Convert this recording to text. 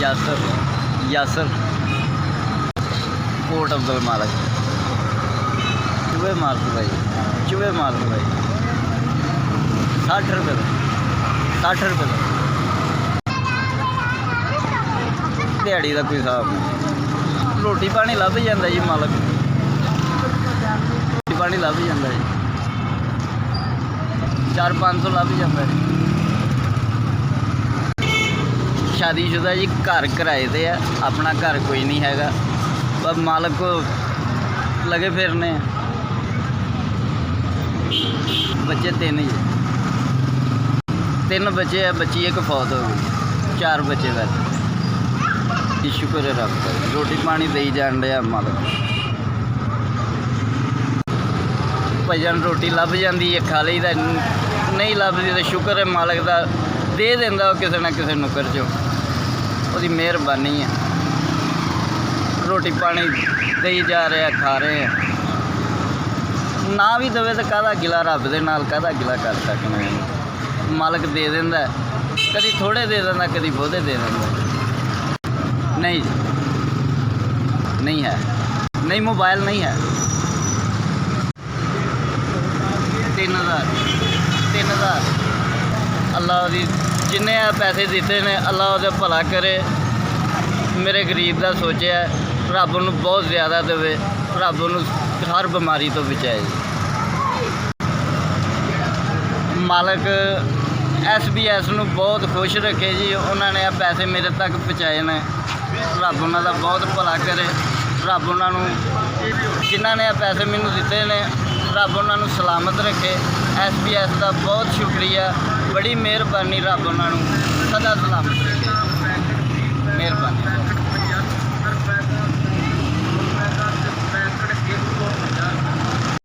यासर यासर coat Abdul मालिक। चूहे मार दो भाई, चूहे मार दो भाई। 60 रुपये का, 60 रुपये का दिहाड़ी का कोई हिसाब नहीं। रोटी पानी लभ जाता जी मालक, रोटी पानी लभ जाता जी, 400-500 लभ जाता जी। शादीशुदा जी घर किराए ते है, अपना घर कोई नहीं हैगा, बस मालक को लगे फिरने। बच्चे 3 ही, 3 बच्चे है, बच्ची एक फौत हो गई, 4 बच्चे वैसे। शुक्र है रब का, रोटी पानी दे जान रहा मालक। भजन रोटी लभ जाती है, खा ली, नहीं लभदी तो शुक्र है मालक का, दे देंदा किसी ना किसी नुकर चो, उसकी मेहरबानी है। रोटी पानी दे जा रहे हैं, खा रहे हैं। ना भी देवे तो काहदा गिला, रब दे नाल काहदा गिला कर सकते हैं। मालक दे देंदा, कभी थोड़े दे देंदा, कभी बहुते दे देंदा। नहीं नहीं है, नहीं मोबाइल नहीं है। 3000 अल्लाह दी जिन्ने पैसे दिते ने, अल्लाह उहदा भला करे। मेरे गरीब का सोचा, रब नूं बहुत ज़्यादा देवे, रब नूं हर बीमारी तो बचाए। मालक SBS नूं बहुत खुश रखे जी, उन्होंने पैसे मेरे तक पहुँचाए ने। रब उन्हां दा बहुत भला करे, रब उन्हां नूं जिन्हां ने पैसे मैनूं दिते ने, रब उन्हां नूं सलामत रखे। SBS का बहुत शुक्रिया, बड़ी मेहरबानी, रब उन्हां नूं सदा सलामत रखे। मेहरबानी।